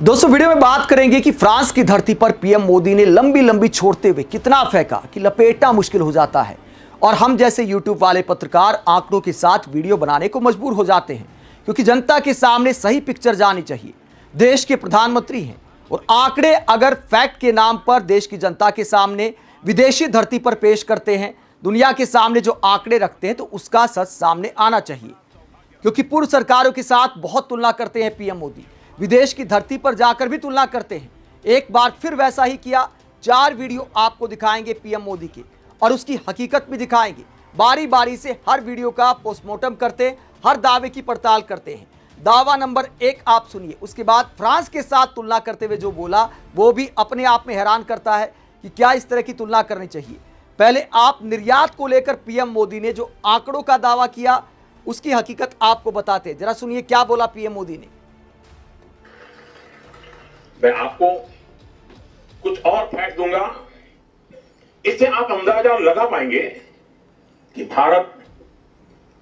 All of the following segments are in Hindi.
दोस्तों वीडियो में बात करेंगे कि फ्रांस की धरती पर पीएम मोदी ने लंबी लंबी छोड़ते हुए कितना फेंका कि लपेटना मुश्किल हो जाता है और हम जैसे यूट्यूब वाले पत्रकार आंकड़ों के साथ वीडियो बनाने को मजबूर हो जाते हैं क्योंकि जनता के सामने सही पिक्चर जानी चाहिए। देश के प्रधानमंत्री हैं और आंकड़े अगर फैक्ट के नाम पर देश की जनता के सामने विदेशी धरती पर पेश करते हैं, दुनिया के सामने जो आंकड़े रखते हैं तो उसका सच सामने आना चाहिए क्योंकि पूर्व सरकारों के साथ बहुत तुलना करते हैं पीएम मोदी, विदेश की धरती पर जाकर भी तुलना करते हैं। एक बार फिर वैसा ही किया। 4 वीडियो आपको दिखाएंगे पीएम मोदी के और उसकी हकीकत भी दिखाएंगे। बारी बारी से हर वीडियो का पोस्टमार्टम करते, हर दावे की पड़ताल करते हैं। दावा नंबर 1 आप सुनिए, उसके बाद फ्रांस के साथ तुलना करते हुए जो बोला वो भी अपने आप में हैरान करता है कि क्या इस तरह की तुलना करनी चाहिए। पहले आप निर्यात को लेकर पीएम मोदी ने जो आंकड़ों का दावा किया उसकी हकीकत आपको बताते हैं। जरा सुनिए क्या बोला पीएम मोदी ने। मैं आपको कुछ और फैक्ट दूंगा, इससे आप अंदाजा लगा पाएंगे कि भारत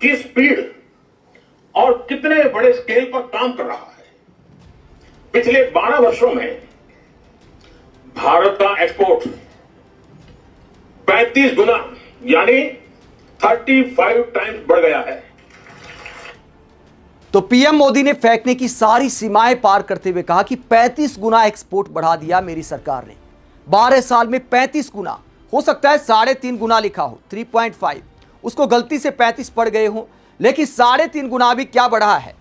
किस स्पीड और कितने बड़े स्केल पर काम कर रहा है। पिछले 12 वर्षों में भारत का एक्सपोर्ट 35 गुना यानी 35 टाइम्स बढ़ गया है। तो पीएम मोदी ने फेंकने की सारी सीमाएं पार करते हुए कहा कि 35 गुना एक्सपोर्ट बढ़ा दिया मेरी सरकार ने। 12 साल में 35 गुना, हो सकता है 3.5 गुना लिखा हो, 3.5, उसको गलती से 35 पड़ गए हो, लेकिन 3.5 गुना भी क्या बढ़ा है।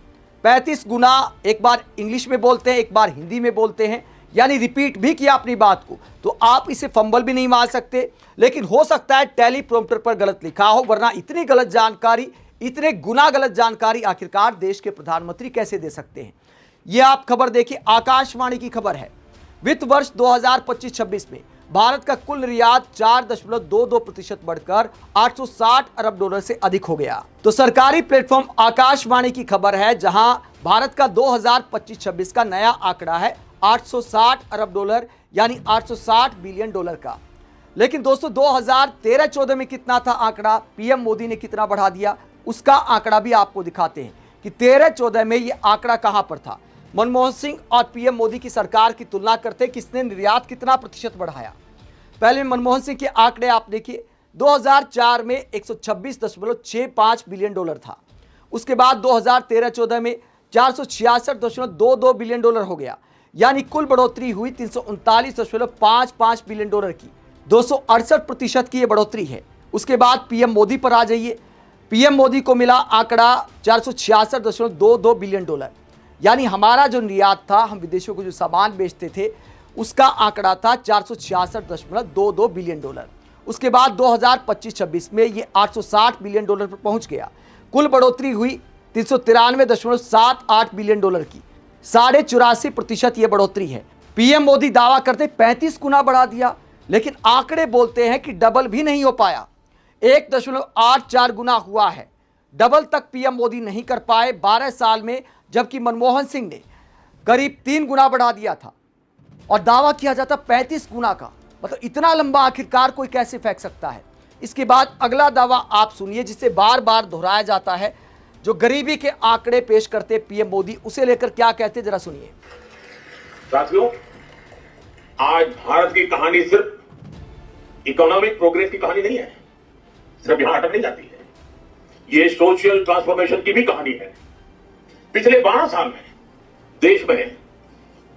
35 गुना एक बार इंग्लिश में बोलते हैं, एक बार हिंदी में बोलते हैं, यानी रिपीट भी किया अपनी बात को, तो आप इसे फंबल भी नहीं मार सकते। लेकिन हो सकता है टेलीप्रॉम्प्टर पर गलत लिखा हो, वरना इतनी गलत जानकारी, इतने गुना गलत जानकारी आखिरकार देश के प्रधानमंत्री कैसे दे सकते हैं। यह आप खबर देखिए, आकाशवाणी की खबर है। वित्त वर्ष 2025-26 में भारत का कुल निर्यात 4.22% बढ़कर 860 अरब डॉलर से अधिक हो गया। तो सरकारी प्लेटफॉर्म आकाशवाणी की खबर है, जहां भारत का 2025-26 का नया आंकड़ा है 860 अरब डॉलर यानी 860 बिलियन डॉलर का। लेकिन दोस्तों 2013-14 में कितना था आंकड़ा, पीएम मोदी ने कितना बढ़ा दिया, उसका आंकड़ा भी आपको दिखाते हैं कि 13-14 में यह आंकड़ा कहां पर था। मनमोहन सिंह और पीएम मोदी की सरकार की तुलना करते किसने निर्यात कितना प्रतिशत बढ़ाया। पहले मनमोहन सिंह के आंकड़े आप देखिए, 2004 में 126.65 बिलियन डॉलर था। उसके बाद 2013-14 में 466.22 बिलियन डॉलर हो गया, यानी कुल बढ़ोतरी हुई 339.55 बिलियन डॉलर की। 268% की यह बढ़ोतरी है। उसके बाद पीएम मोदी पर आ जाइए। पीएम मोदी को मिला आंकड़ा 466.22 बिलियन डॉलर, यानी हमारा जो निर्यात था, हम विदेशों को जो सामान बेचते थे, उसका आंकड़ा था 466.22 बिलियन डॉलर। उसके बाद 2025-26 में ये 860 बिलियन डॉलर पर पहुंच गया। कुल बढ़ोतरी हुई 393.78 बिलियन डॉलर की, 84.5% ये बढ़ोतरी है। पीएम मोदी दावा करते 35 गुना बढ़ा दिया, लेकिन आंकड़े बोलते हैं कि डबल भी नहीं हो पाया, 1.84 गुना हुआ है। डबल तक पीएम मोदी नहीं कर पाए 12 साल में, जबकि मनमोहन सिंह ने करीब 3 गुना बढ़ा दिया था और दावा किया जाता 35 गुना का। मतलब इतना लंबा आखिरकार कोई कैसे फेंक सकता है। इसके बाद अगला दावा आप सुनिए, जिसे बार बार दोहराया जाता है, जो गरीबी के आंकड़े पेश करते पीएम मोदी, उसे लेकर क्या कहते, जरा सुनिए। साथियों, आज भारत की कहानी सिर्फ इकोनॉमिक प्रोग्रेस की कहानी नहीं है, सिर्फ यहां अटक नहीं जाती है, ये सोशल ट्रांसफॉर्मेशन की भी कहानी है। पिछले 12 साल में देश में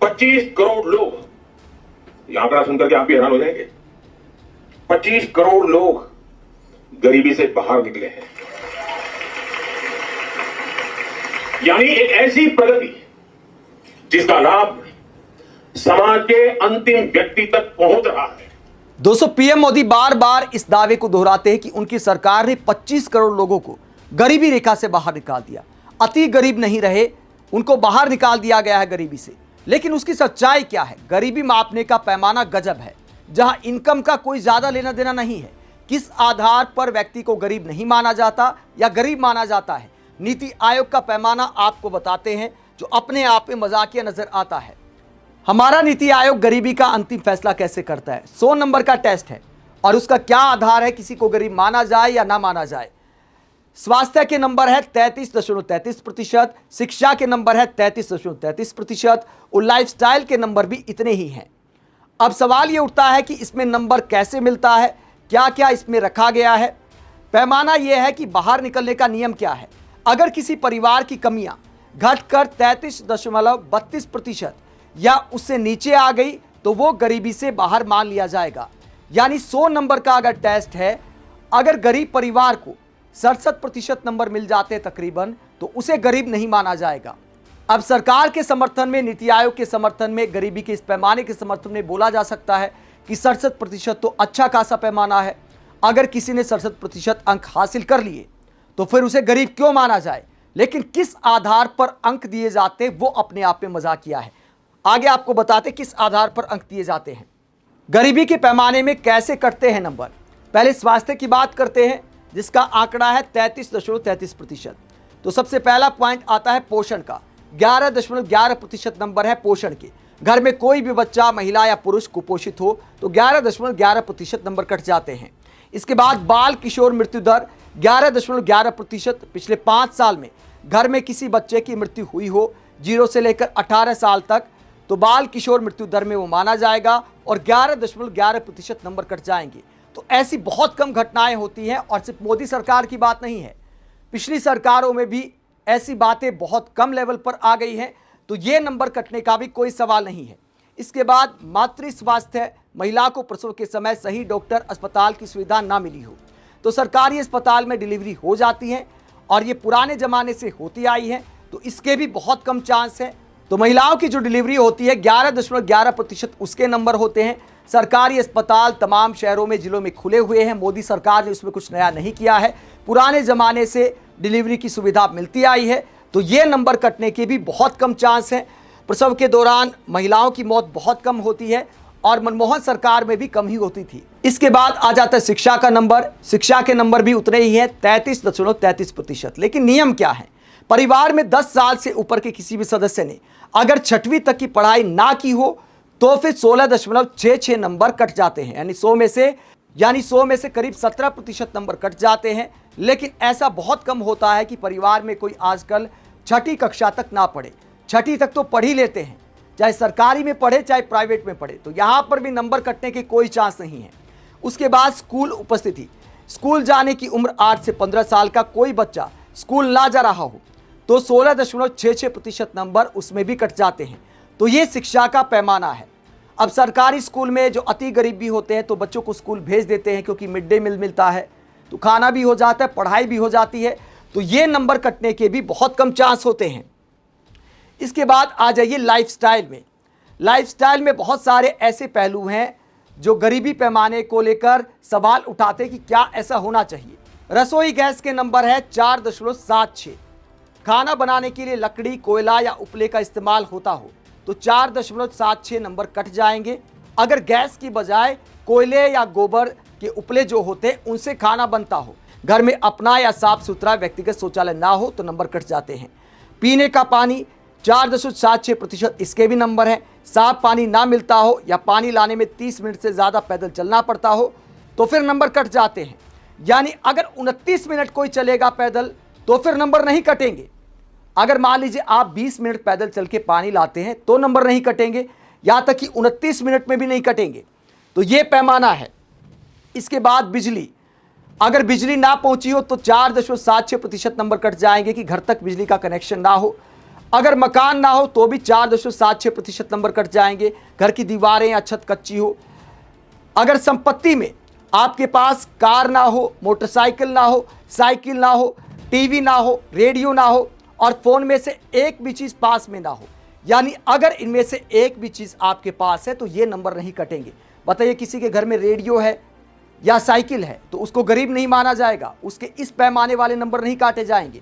25 करोड़ लोग, यह आंकड़ा सुनकर के आप भी हैरान हो जाएंगे, 25 करोड़ लोग गरीबी से बाहर निकले हैं। यानी एक ऐसी प्रगति जिसका लाभ समाज के अंतिम व्यक्ति तक पहुंच रहा है। दोस्तों पीएम मोदी बार बार इस दावे को दोहराते हैं कि उनकी सरकार ने 25 करोड़ लोगों को गरीबी रेखा से बाहर निकाल दिया। अति गरीब नहीं रहे, उनको बाहर निकाल दिया गया है गरीबी से। लेकिन उसकी सच्चाई क्या है? गरीबी मापने का पैमाना गजब है, जहां इनकम का कोई ज्यादा लेना देना नहीं है। किस आधार पर व्यक्ति को गरीब नहीं माना जाता या गरीब माना जाता है, नीति आयोग का पैमाना आपको बताते हैं, जो अपने आप में मजाकिया नजर आता है। हमारा नीति आयोग गरीबी का अंतिम फैसला कैसे करता है? 100 नंबर का टेस्ट है और उसका क्या आधार है किसी को गरीब माना जाए या ना माना जाए। स्वास्थ्य के नंबर है 33.33%, शिक्षा के नंबर है 33.33% और लाइफस्टाइल के नंबर भी इतने ही हैं। अब सवाल ये उठता है कि इसमें नंबर कैसे मिलता है, क्या क्या इसमें रखा गया है। पैमाना यह है कि बाहर निकलने का नियम क्या है। अगर किसी परिवार की कमियां घटकर 33.32% या उससे नीचे आ गई तो वो गरीबी से बाहर मान लिया जाएगा। यानी 100 नंबर का अगर टेस्ट है, अगर गरीब परिवार को 67% नंबर मिल जाते तकरीबन, तो उसे गरीब नहीं माना जाएगा। अब सरकार के समर्थन में, नीति आयोग के समर्थन में, गरीबी के इस पैमाने के समर्थन में बोला जा सकता है कि 67% तो अच्छा खासा पैमाना है। अगर किसी ने 67% अंक हासिल कर लिए तो फिर उसे गरीब क्यों माना जाए, लेकिन किस आधार पर अंक दिए जाते वो अपने आप में मजाकिया है। आगे आपको बताते किस आधार पर अंक दिए जाते हैं। गरीबी के पैमाने में कैसे कटते हैं नंबर। पहले स्वास्थ्य की बात करते हैं, जिसका आंकड़ा है 33.33%। तो सबसे पहला पॉइंट आता है पोषण का। 11.11% नंबर है पोषण के। घर में कोई भी बच्चा, महिला या पुरुष कुपोषित हो तो 11.11% नंबर कट जाते हैं। इसके बाद बाल किशोर मृत्यु दर 11.11%। पिछले 5 साल में घर में किसी बच्चे की मृत्यु हुई हो 0 से लेकर 18 साल तक, तो बाल किशोर मृत्यु दर में वो माना जाएगा और 11.11% नंबर कट जाएंगे। तो ऐसी बहुत कम घटनाएं होती हैं और सिर्फ मोदी सरकार की बात नहीं है, पिछली सरकारों में भी ऐसी बातें बहुत कम लेवल पर आ गई हैं। तो ये नंबर कटने का भी कोई सवाल नहीं है। इसके बाद मातृ स्वास्थ्य, महिला को प्रसव के समय सही डॉक्टर, अस्पताल की सुविधा ना मिली हो तो सरकारी अस्पताल में डिलीवरी हो जाती है और ये पुराने ज़माने से होती आई है, तो इसके भी बहुत कम चांस है। तो महिलाओं की जो डिलीवरी होती है 11.11% उसके नंबर होते हैं। सरकारी अस्पताल तमाम शहरों में, जिलों में खुले हुए हैं। मोदी सरकार ने उसमें कुछ नया नहीं किया है, पुराने ज़माने से डिलीवरी की सुविधा मिलती आई है। तो ये नंबर कटने के भी बहुत कम चांस हैं। प्रसव के दौरान महिलाओं की मौत बहुत कम होती है और मनमोहन सरकार में भी कम ही होती थी। इसके बाद आ जाता है शिक्षा का नंबर। शिक्षा के नंबर भी उतने ही हैं, 33.33%। लेकिन नियम क्या है। परिवार में 10 साल से ऊपर के किसी भी सदस्य ने अगर 6वीं तक की पढ़ाई ना की हो तो फिर 16.66 नंबर कट जाते हैं। यानी 100 में से करीब 17% नंबर कट जाते हैं। लेकिन ऐसा बहुत कम होता है कि परिवार में कोई आजकल 6ठी कक्षा तक ना पढ़े। 6ठी तक तो पढ़ ही लेते हैं, चाहे सरकारी में पढ़े चाहे प्राइवेट में पढ़े। तो यहाँ पर भी नंबर कटने के कोई चांस नहीं है। उसके बाद स्कूल उपस्थिति। स्कूल जाने की उम्र 8 से 15 साल का कोई बच्चा स्कूल ना जा रहा हो तो 16.66% नंबर उसमें भी कट जाते हैं। तो ये शिक्षा का पैमाना है। अब सरकारी स्कूल में जो अति गरीब भी होते हैं तो बच्चों को स्कूल भेज देते हैं, क्योंकि मिड डे मील मिलता है, तो खाना भी हो जाता है, पढ़ाई भी हो जाती है। तो ये नंबर कटने के भी बहुत कम चांस होते हैं। इसके बाद आ जाइए लाइफस्टाइल में। लाइफस्टाइल में बहुत सारे ऐसे पहलू हैं जो गरीबी पैमाने को लेकर सवाल उठाते कि क्या ऐसा होना चाहिए। रसोई गैस के नंबर है 4.76। खाना बनाने के लिए लकड़ी, कोयला या उपले का इस्तेमाल होता हो तो 4.76 नंबर कट जाएंगे। अगर गैस की बजाय कोयले या गोबर के उपले जो होते उनसे खाना बनता हो, घर में अपना या साफ सुथरा व्यक्तिगत शौचालय ना हो तो नंबर कट जाते हैं। पीने का पानी 4.76%, इसके भी नंबर हैं। साफ पानी ना मिलता हो या पानी लाने में 30 मिनट से ज़्यादा पैदल चलना पड़ता हो तो फिर नंबर कट जाते हैं। यानी अगर 29 मिनट कोई चलेगा पैदल तो फिर नंबर नहीं कटेंगे। अगर मान लीजिए आप 20 मिनट पैदल चल के पानी लाते हैं तो नंबर नहीं कटेंगे, यहाँ तक कि 29 मिनट में भी नहीं कटेंगे। तो ये पैमाना है। इसके बाद बिजली। अगर बिजली ना पहुंची हो तो 4.76% नंबर कट जाएंगे कि घर तक बिजली का कनेक्शन ना हो। अगर मकान ना हो तो भी 4.76% नंबर कट जाएंगे, घर की दीवारें या छत कच्ची हो। अगर संपत्ति में आपके पास कार ना हो, मोटरसाइकिल ना हो, साइकिल ना हो, टीवी ना हो, रेडियो ना हो और फोन में से एक भी चीज़ पास में ना हो, यानी अगर इनमें से एक भी चीज़ आपके पास है तो ये नंबर नहीं कटेंगे। बताइए किसी के घर में रेडियो है या साइकिल है तो उसको गरीब नहीं माना जाएगा, उसके इस पैमाने वाले नंबर नहीं काटे जाएंगे।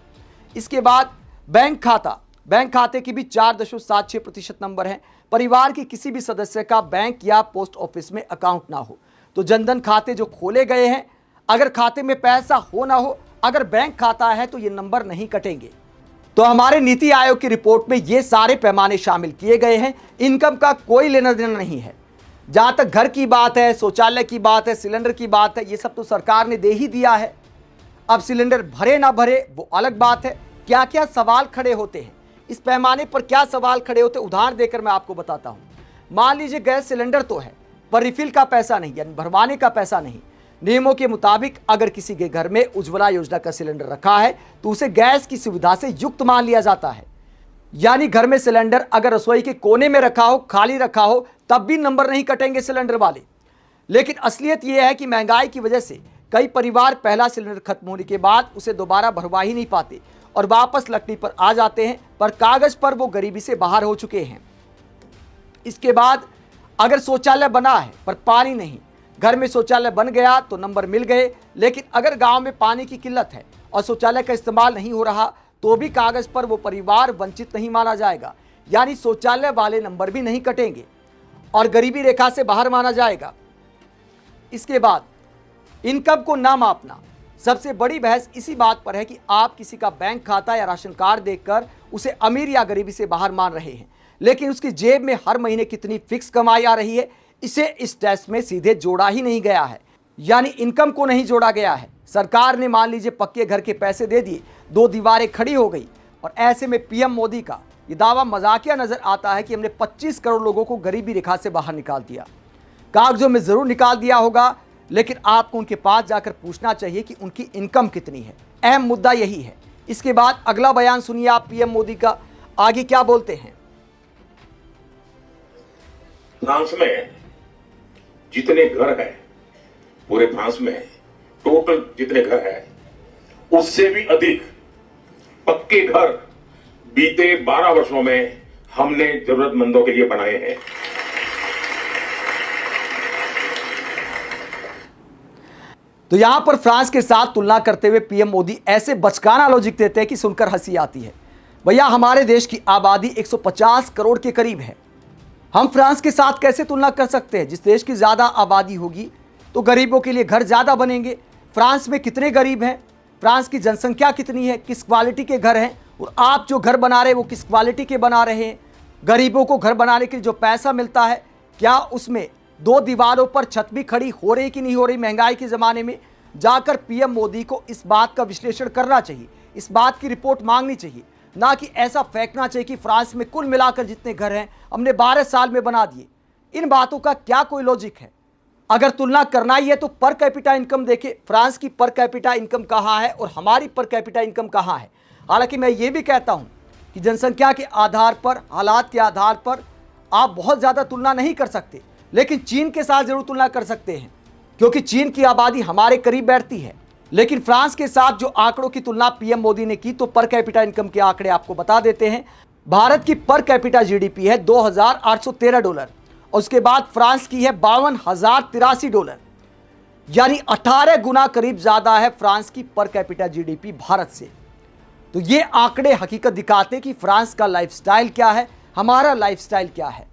इसके बाद बैंक खाता। बैंक खाते की भी 4.76% नंबर है। परिवार के किसी भी सदस्य का बैंक या पोस्ट ऑफिस में अकाउंट ना हो तो जनधन खाते जो खोले गए हैं, अगर खाते में पैसा हो ना हो, अगर बैंक खाता है तो ये नंबर नहीं कटेंगे। तो हमारे नीति आयोग की रिपोर्ट में ये सारे पैमाने शामिल किए गए हैं। इनकम का कोई लेना देना नहीं है। जहाँ तक घर की बात है, शौचालय की बात है, सिलेंडर की बात है, ये सब तो सरकार ने दे ही दिया है। अब सिलेंडर भरे ना भरे वो अलग बात है। क्या क्या सवाल खड़े होते हैं, इस पैमाने पर क्या सवाल खड़े होते हैं, उदाहरण देकर मैं आपको बताता हूं। मान लीजिए गैस सिलेंडर तो है पर रिफिल का पैसा नहीं, यानी भरवाने का पैसा नहीं। नियमों के मुताबिक अगर किसी के घर में उज्ज्वला योजना का सिलेंडर रखा है तो उसे गैस की सुविधा से युक्त मान लिया जाता है। यानी घर में सिलेंडर अगर रसोई के कोने में रखा हो, खाली रखा हो, तब भी नंबर नहीं कटेंगे सिलेंडर वाले। लेकिन असलियत यह है कि महंगाई की वजह से कई परिवार पहला सिलेंडर खत्म होने के बाद उसे दोबारा भरवा ही नहीं पाते और वापस लकड़ी पर आ जाते हैं, पर कागज पर वो गरीबी से बाहर हो चुके हैं। इसके बाद अगर शौचालय बना है पर पानी नहीं, घर में शौचालय बन गया तो नंबर मिल गए। लेकिन अगर गांव में पानी की किल्लत है और शौचालय का इस्तेमाल नहीं हो रहा तो भी कागज पर वो परिवार वंचित नहीं माना जाएगा, यानी शौचालय वाले नंबर भी नहीं कटेंगे और गरीबी रेखा से बाहर माना जाएगा। इसके बाद इनकम को ना मापना। सबसे बड़ी बहस इसी बात पर है कि आप किसी का बैंक खाता या राशन कार्ड देखकर उसे अमीर या गरीबी से बाहर मान रहे हैं, लेकिन उसकी जेब में हर महीने कितनी फिक्स कमाई आ रही है इसे इस टेस्ट में सीधे जोड़ा ही नहीं गया है, यानी इनकम को नहीं जोड़ा गया है। सरकार ने मान लीजिए पक्के घर के पैसे दे दिए, 2 दीवारें खड़ी हो गई और ऐसे में पीएम मोदी का ये दावा मजाकिया नजर आता है कि हमने 25 करोड़ लोगों को गरीबी रेखा से बाहर निकाल दिया। कागजों में जरूर निकाल दिया होगा, लेकिन आपको उनके पास जाकर पूछना चाहिए कि उनकी इनकम कितनी है। अहम मुद्दा यही है। इसके बाद अगला बयान सुनिए आप पीएम मोदी का, आगे क्या बोलते हैं। फ्रांस में जितने घर हैं, पूरे फ्रांस में टोटल जितने घर हैं उससे भी अधिक पक्के घर बीते 12 वर्षों में हमने जरूरतमंदों के लिए बनाए हैं। तो यहां पर फ्रांस के साथ तुलना करते हुए पीएम मोदी ऐसे बचकाना लॉजिक देते हैं कि सुनकर हंसी आती है। भैया हमारे देश की आबादी 150 करोड़ के करीब है, हम फ्रांस के साथ कैसे तुलना कर सकते हैं। जिस देश की ज़्यादा आबादी होगी तो गरीबों के लिए घर ज़्यादा बनेंगे। फ्रांस में कितने गरीब हैं, फ्रांस की जनसंख्या कितनी है, किस क्वालिटी के घर हैं, और आप जो घर बना रहे हैं वो किस क्वालिटी के बना रहे हैं। गरीबों को घर बनाने के लिए जो पैसा मिलता है, क्या उसमें 2 दीवारों पर छत भी खड़ी हो रही कि नहीं हो रही महंगाई के ज़माने में। जाकर पीएम मोदी को इस बात का विश्लेषण करना चाहिए, इस बात की रिपोर्ट मांगनी चाहिए, ना कि ऐसा फेंकना चाहिए कि फ्रांस में कुल मिलाकर जितने घर हैं हमने 12 साल में बना दिए। इन बातों का क्या कोई लॉजिक है। अगर तुलना करना ही है तो पर कैपिटा इनकम देखें, फ्रांस की पर कैपिटा इनकम कहाँ है और हमारी पर कैपिटा इनकम कहाँ है। हालांकि मैं ये भी कहता हूँ कि जनसंख्या के आधार पर, हालात के आधार पर आप बहुत ज़्यादा तुलना नहीं कर सकते, लेकिन चीन के साथ जरूर तुलना कर सकते हैं क्योंकि चीन की आबादी हमारे करीब बैठती है। लेकिन फ्रांस के साथ जो आंकड़ों की तुलना पीएम मोदी ने की तो पर कैपिटा इनकम के आंकड़े आपको बता देते हैं। भारत की पर कैपिटा जीडीपी है $2,813 और उसके बाद फ्रांस की है $52,083, यानी 18 गुना करीब ज्यादा है फ्रांस की पर कैपिटा जीडीपी भारत से। तो ये आंकड़े हकीकत दिखाते हैं कि फ्रांस का लाइफस्टाइल क्या है, हमारा लाइफस्टाइल क्या है।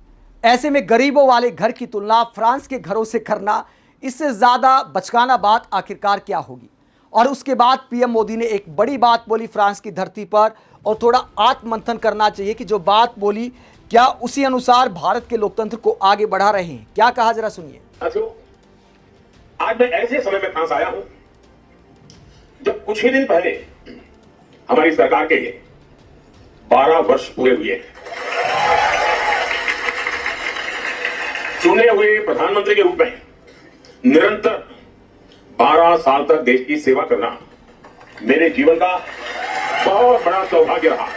ऐसे में गरीबों वाले घर की तुलना फ्रांस के घरों से करना, इससे ज्यादा बचकाना बात आखिरकार क्या होगी। और उसके बाद पीएम मोदी ने एक बड़ी बात बोली फ्रांस की धरती पर, और थोड़ा आत्ममंथन करना चाहिए कि जो बात बोली क्या उसी अनुसार भारत के लोकतंत्र को आगे बढ़ा रहे हैं। क्या कहा जरा सुनिए। आज मैं ऐसे समय में फ्रांस आया हूं जब कुछ ही दिन पहले हमारी सरकार के लिए 12 वर्ष पूरे हुए। चुने हुए प्रधानमंत्री के रूप में निरंतर 12 साल तक देश की सेवा करना मेरे जीवन का बहुत बड़ा सौभाग्य रहा।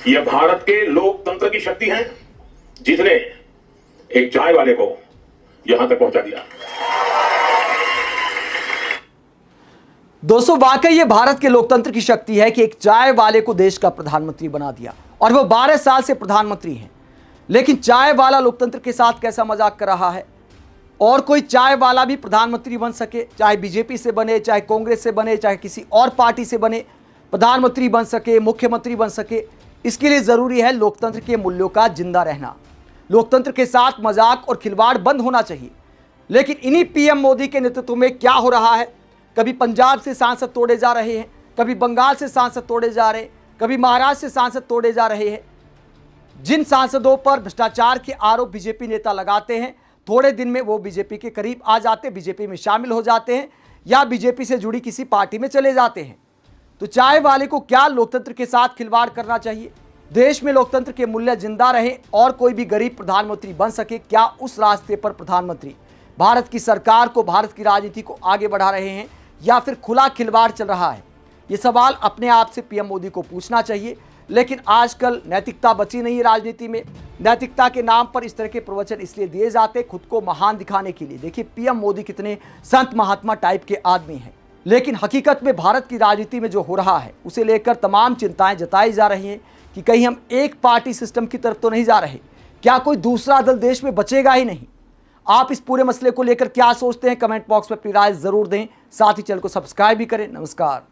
यह भारत के लोकतंत्र की शक्ति है जिसने एक चाय वाले को यहां तक पहुंचा दिया। दोस्तों वाकई ये भारत के लोकतंत्र की शक्ति है कि एक चाय वाले को देश का प्रधानमंत्री बना दिया और वो 12 साल से प्रधानमंत्री हैं। लेकिन चाय वाला लोकतंत्र के साथ कैसा मजाक कर रहा है। और कोई चाय वाला भी प्रधानमंत्री बन सके, चाहे बीजेपी से बने, चाहे कांग्रेस से बने, चाहे किसी और पार्टी से बने, प्रधानमंत्री बन सके, मुख्यमंत्री बन सके, इसके लिए ज़रूरी है लोकतंत्र के मूल्यों का जिंदा रहना। लोकतंत्र के साथ मजाक और खिलवाड़ बंद होना चाहिए। लेकिन इन्हीं पीएम मोदी के नेतृत्व में क्या हो रहा है, कभी पंजाब से सांसद तोड़े जा रहे हैं, कभी बंगाल से सांसद तोड़े जा रहे हैं, कभी महाराष्ट्र से सांसद तोड़े जा रहे हैं। जिन सांसदों पर भ्रष्टाचार के आरोप बीजेपी नेता लगाते हैं, थोड़े दिन में वो बीजेपी के करीब आ जाते, बीजेपी में शामिल हो जाते हैं। या बीजेपी से जुड़ी किसी पार्टी में चले जाते हैं। तो चाय वाले को क्या लोकतंत्र के साथ खिलवाड़ करना चाहिए? देश में लोकतंत्र के मूल्य जिंदा रहे और कोई भी गरीब प्रधानमंत्री बन सके, क्या उस रास्ते पर प्रधानमंत्री भारत की सरकार को, भारत की राजनीति को आगे बढ़ा रहे हैं या फिर खुला खिलवाड़ चल रहा है? ये सवाल अपने आप से पीएम मोदी को पूछना चाहिए। लेकिन आजकल नैतिकता बची नहीं है राजनीति में। नैतिकता के नाम पर इस तरह के प्रवचन इसलिए दिए जाते खुद को महान दिखाने के लिए। देखिए पीएम मोदी कितने संत महात्मा टाइप के आदमी हैं, लेकिन हकीकत में भारत की राजनीति में जो हो रहा है उसे लेकर तमाम चिंताएं जताई जा रही हैं कि कहीं हम एक पार्टी सिस्टम की तरफ तो नहीं जा रहे, क्या कोई दूसरा दल देश में बचेगा ही नहीं? आप इस पूरे मसले को लेकर क्या सोचते हैं? कमेंट बॉक्स में अपनी राय जरूर दें। साथ ही चैनल को सब्सक्राइब भी करें। नमस्कार।